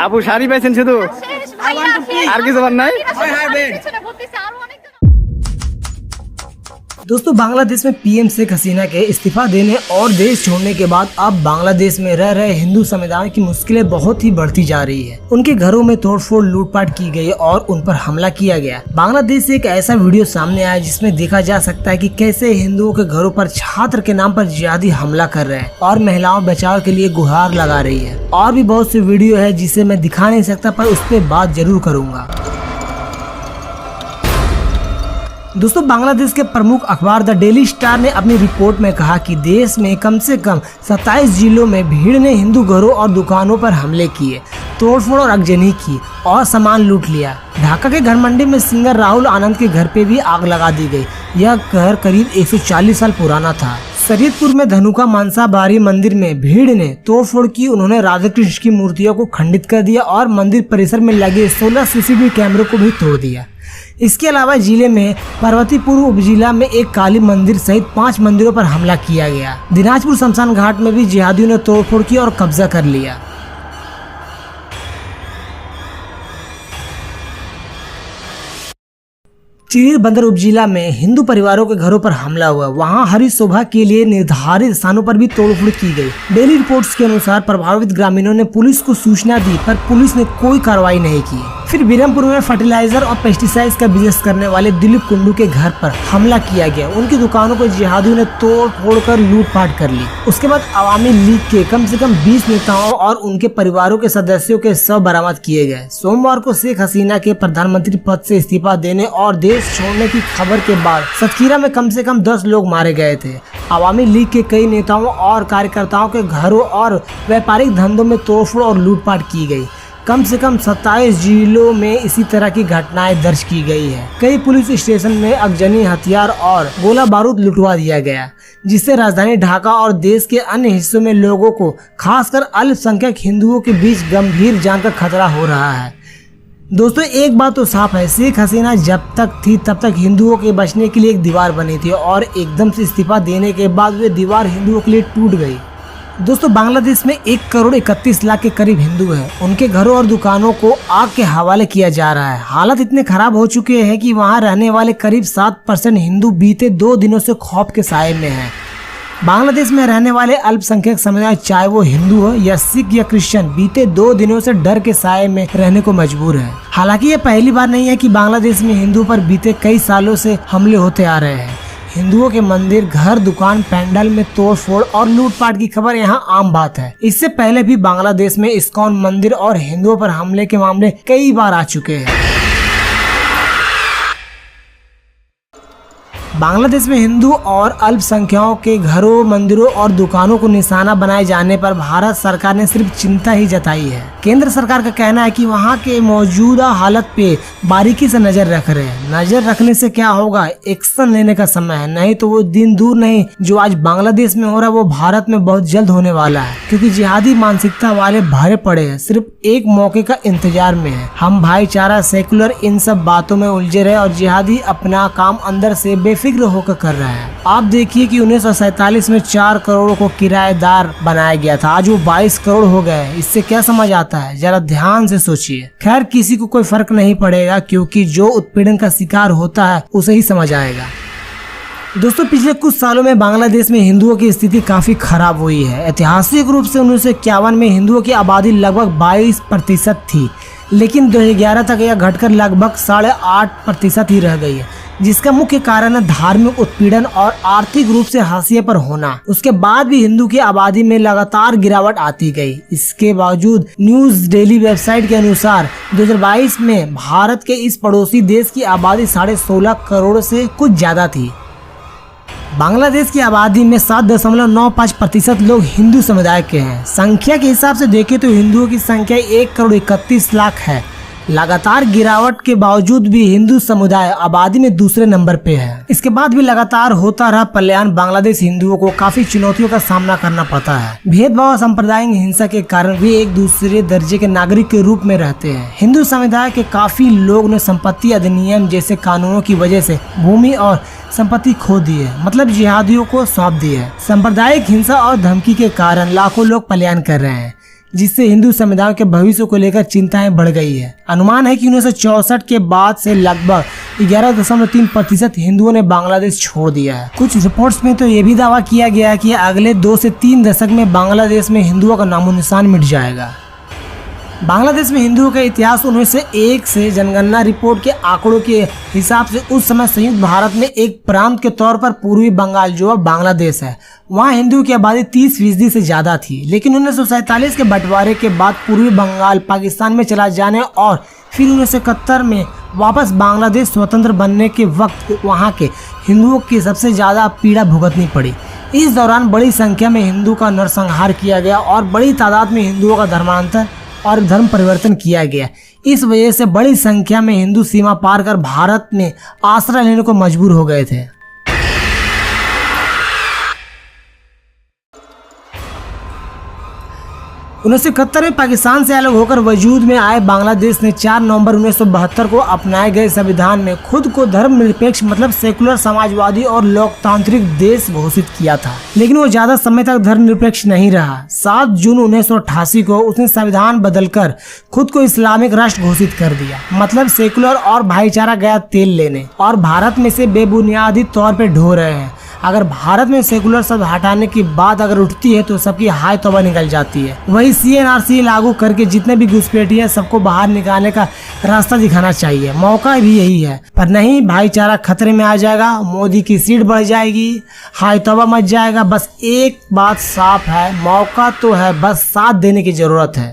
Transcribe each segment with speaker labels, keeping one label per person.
Speaker 1: আপু শাড়ি পাইছেন শুধু, আর কিছু বল নাই?
Speaker 2: दोस्तों बांग्लादेश में पीएम शेख हसीना के इस्तीफा देने और देश छोड़ने के बाद अब बांग्लादेश में रह रहे हिंदू समुदाय की मुश्किलें बहुत ही बढ़ती जा रही है। उनके घरों में तोड़फोड़ लूटपाट की गई और उन पर हमला किया गया। बांग्लादेश से एक ऐसा वीडियो सामने आया जिसमें देखा जा सकता है कि कैसे हिंदुओं के घरों पर छात्र के नाम पर जिहादी हमला कर रहे हैं और महिलाओं बचाव के लिए गुहार लगा रही है। और भी बहुत सी वीडियो है जिसे मैं दिखा नहीं सकता, पर उस पर बात जरूर करूंगा। दोस्तों बांग्लादेश के प्रमुख अखबार द डेली स्टार ने अपनी रिपोर्ट में कहा कि देश में कम से कम 27 जिलों में भीड़ ने हिंदू घरों और दुकानों पर हमले किए, तोड़फोड़ और आगजनी की और सामान लूट लिया। ढाका के घर मंडी में सिंगर राहुल आनंद के घर पे भी आग लगा दी गई। यह घर करीब 140 साल पुराना था। सरियतपुर में धनुका मानसा बारी मंदिर में भीड़ ने तोड़फोड़ की। उन्होंने राधा कृष्ण की मूर्तियों को खंडित कर दिया और मंदिर परिसर में लगे 16 सीसीटीवी कैमरों को भी तोड़ दिया। इसके अलावा जिले में पार्वतीपुर उपजिला में एक काली मंदिर सहित 5 मंदिरों पर हमला किया गया। दिनाजपुर शमशान घाट में भी जिहादियों ने तोड़फोड़ की और कब्जा कर लिया। चिरीर बंदर उपजिला में हिंदू परिवारों के घरों पर हमला हुआ। वहां हरी शोभा के लिए निर्धारित स्थानों पर भी तोड़फोड़ की गई। डेली रिपोर्ट्स के अनुसार प्रभावित ग्रामीणों ने पुलिस को सूचना दी, पर पुलिस ने कोई कार्रवाई नहीं की। फिर बिरमपुर में फर्टिलाइजर और पेस्टिसाइड्स का बिजनेस करने वाले दिलीप कुंडू के घर पर हमला किया गया। उनकी दुकानों को जिहादियों ने तोड़ फोड़ कर लूटपाट कर ली। उसके बाद अवामी लीग के कम से कम 20 नेताओं और उनके परिवारों के सदस्यों के शव बरामद किए गए। सोमवार को शेख हसीना के प्रधानमंत्री पद से इस्तीफा देने और देश छोड़ने की खबर के बाद सतखीरा में कम से कम 10 लोग मारे गए थे। अवामी लीग के कई नेताओं और कार्यकर्ताओं के घरों और व्यापारिक धंधों में तोड़फोड़ और लूटपाट की गई। कम से कम 27 जिलों में इसी तरह की घटनाएं दर्ज की गई है। कई पुलिस स्टेशन में अगजनी हथियार और गोला बारूद लुटवा दिया गया, जिससे राजधानी ढाका और देश के अन्य हिस्सों में लोगों को, खासकर अल्पसंख्यक हिंदुओं के बीच गंभीर जान का खतरा हो रहा है। दोस्तों एक बात तो साफ है, शेख हसीना जब तक थी तब तक हिंदुओं के बचने के लिए एक दीवार बनी थी और एकदम से इस्तीफा देने के बाद वे दीवार हिंदुओं के लिए टूट गई। दोस्तों बांग्लादेश में 1 करोड़ 31 लाख के करीब हिंदू हैं। उनके घरों और दुकानों को आग के हवाले किया जा रहा है। हालत इतने खराब हो चुके हैं कि वहां रहने वाले करीब 7% हिंदू बीते 2 दिनों से खौफ के साए में हैं। बांग्लादेश में रहने वाले अल्पसंख्यक समुदाय, चाहे वो हिंदू हो या सिख या क्रिश्चियन, बीते 2 दिनों से डर के साए में रहने को मजबूर है। हालांकि ये पहली बार नहीं है कि बांग्लादेश में हिंदुओं पर बीते कई सालों से हमले होते आ रहे हैं। हिंदुओं के मंदिर, घर, दुकान, पैंडल में तोड़फोड़ और लूटपाट की खबर यहाँ आम बात है। इससे पहले भी बांग्लादेश में इस्कॉन मंदिर और हिंदुओं पर हमले के मामले कई बार आ चुके हैं। बांग्लादेश में हिंदू और अल्पसंख्यकों के घरों, मंदिरों और दुकानों को निशाना बनाए जाने पर भारत सरकार ने सिर्फ चिंता ही जताई है। केंद्र सरकार का कहना है कि वहां के मौजूदा हालत पे बारीकी से नजर रख रहे हैं। नजर रखने से क्या होगा, एक्शन लेने का समय है, नहीं तो वो दिन दूर नहीं जो आज बांग्लादेश में हो रहा है वो भारत में बहुत जल्द होने वाला है। क्योंकि जिहादी मानसिकता वाले भरे पड़े हैं, सिर्फ एक मौके का इंतजार में है। हम भाईचारा, सेकुलर, इन सब बातों में उलझे रहे और जिहादी अपना काम अंदर से बेफिक्र होकर कर रहा है। आप देखिए कि 1947 में 4 करोड़ को किराएदार बनाया गया था, आज वो 22 करोड़ हो गए। इससे क्या समझ आता है, जरा ध्यान से सोचिए। खैर किसी को कोई फर्क नहीं पड़ेगा, क्योंकि जो उत्पीड़न का शिकार होता है उसे ही समझ आएगा। दोस्तों पिछले कुछ सालों में बांग्लादेश में हिंदुओं की स्थिति काफी खराब हुई है। ऐतिहासिक रूप से 1951 में हिंदुओं की आबादी लगभग 22% थी, लेकिन 2011 तक यह घटकर लगभग 8.5% ही रह गई है, जिसका मुख्य कारण है धार्मिक उत्पीड़न और आर्थिक रूप से हाशिए पर होना। उसके बाद भी हिंदू की आबादी में लगातार गिरावट आती गई। इसके बावजूद न्यूज डेली वेबसाइट के अनुसार 2022 में भारत के इस पड़ोसी देश की आबादी 16.5 करोड़ से कुछ ज्यादा थी। बांग्लादेश की आबादी में 7.95% लोग हिंदू समुदाय के हैं। संख्या के हिसाब से देखें तो हिंदुओं की संख्या 1 करोड़ 31 लाख है। लगातार गिरावट के बावजूद भी हिंदू समुदाय आबादी में दूसरे नंबर पे है। इसके बाद भी लगातार होता रहा पलायन बांग्लादेश हिंदुओं को काफी चुनौतियों का सामना करना पड़ता है। भेदभाव और सांप्रदायिक हिंसा के कारण वे एक दूसरे दर्जे के नागरिक के रूप में रहते हैं। हिंदू समुदाय के काफी लोग ने संपत्ति अधिनियम जैसे कानूनों की वजह से भूमि और संपत्ति खो दी है, मतलब जिहादियों को सौंप दी है। सांप्रदायिक हिंसा और धमकी के कारण लाखों लोग पलायन कर रहे हैं। जिससे हिंदू समुदाय के भविष्य को लेकर चिंताएं बढ़ गई है। अनुमान है कि 1964 के बाद से लगभग 11.3% हिंदुओं ने बांग्लादेश छोड़ दिया है। कुछ रिपोर्ट्स में तो ये भी दावा किया गया है कि अगले 2 से 3 दशक में बांग्लादेश में हिंदुओं का नामो निशान मिट जाएगा। बांग्लादेश में हिंदुओं का इतिहास 1901 से जनगणना रिपोर्ट के आंकड़ों के हिसाब से उस समय संयुक्त भारत में एक प्रांत के तौर पर पूर्वी बंगाल जो अब बांग्लादेश है, वहाँ हिंदुओं की आबादी 30% से ज़्यादा थी। लेकिन 1947 के बंटवारे के बाद पूर्वी बंगाल पाकिस्तान में चला जाने और फिर 1971 में वापस बांग्लादेश स्वतंत्र बनने के वक्त वहाँ के हिंदुओं की सबसे ज़्यादा पीड़ा भुगतनी पड़ी। इस दौरान बड़ी संख्या में हिंदू का नरसंहार किया गया और बड़ी तादाद में हिंदुओं का धर्मांतर और धर्म परिवर्तन किया गया। इस वजह से बड़ी संख्या में हिंदू सीमा पार कर भारत में आश्रय लेने को मजबूर हो गए थे। 1971 में पाकिस्तान से अलग होकर वजूद में आए बांग्लादेश ने 4 नवंबर 1972 को अपनाए गए संविधान में खुद को धर्मनिरपेक्ष मतलब सेकुलर समाजवादी और लोकतांत्रिक देश घोषित किया था। लेकिन वो ज्यादा समय तक धर्मनिरपेक्ष नहीं रहा। 7 जून 1988 को उसने संविधान बदलकर खुद को इस्लामिक राष्ट्र घोषित कर दिया, मतलब सेकुलर और भाईचारा गया तेल लेने और भारत में से बेबुनियादी तौर पर ढो रहे हैं। अगर भारत में सेकुलर शब्द हटाने की बात अगर उठती है तो सबकी हाय तौबा निकल जाती है। वही CNRC लागू करके जितने भी घुसपैठी है सबको बाहर निकालने का रास्ता दिखाना चाहिए। मौका भी यही है, पर नहीं, भाईचारा खतरे में आ जाएगा, मोदी की सीट बढ़ जाएगी, हाय तौबा मच जाएगा। बस एक बात साफ है, मौका तो है, बस साथ देने की जरूरत है।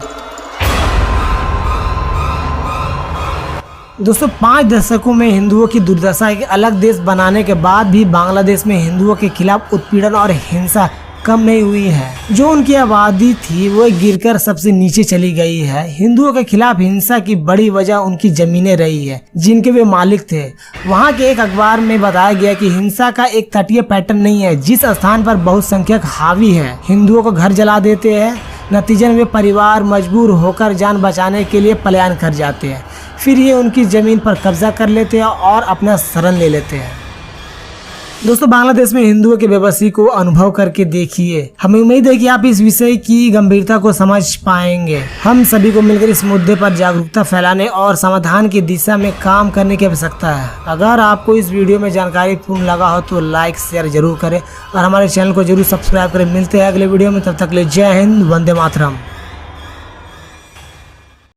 Speaker 2: दोस्तों, 5 दशकों में हिंदुओं की दुर्दशा एक अलग देश बनाने के बाद भी बांग्लादेश में हिंदुओं के खिलाफ उत्पीड़न और हिंसा कम नहीं हुई है। जो उनकी आबादी थी वो गिरकर सबसे नीचे चली गई है। हिंदुओं के खिलाफ हिंसा की बड़ी वजह उनकी जमीनें रही है जिनके वे मालिक थे। वहाँ के एक अखबार में बताया गया कि हिंसा का एक तटीय पैटर्न नहीं है। जिस स्थान पर बहुसंख्यक हावी है, हिंदुओं को घर जला देते हैं। नतीजन वे परिवार मजबूर होकर जान बचाने के लिए पलायन कर जाते हैं। फिर ये उनकी ज़मीन पर कब्जा कर लेते हैं और अपना शरण ले लेते हैं। दोस्तों, बांग्लादेश में हिंदुओं के बेबसी को अनुभव करके देखिए। हमें उम्मीद है कि आप इस विषय की गंभीरता को समझ पाएंगे। हम सभी को मिलकर इस मुद्दे पर जागरूकता फैलाने और समाधान की दिशा में काम करने की आवश्यकता है। अगर आपको इस वीडियो में जानकारी पूर्ण लगा हो तो लाइक शेयर जरूर करें और हमारे चैनल को जरूर सब्सक्राइब करें। मिलते हैं अगले वीडियो में, तब तक के लिए जय हिंद, वंदे मातरम।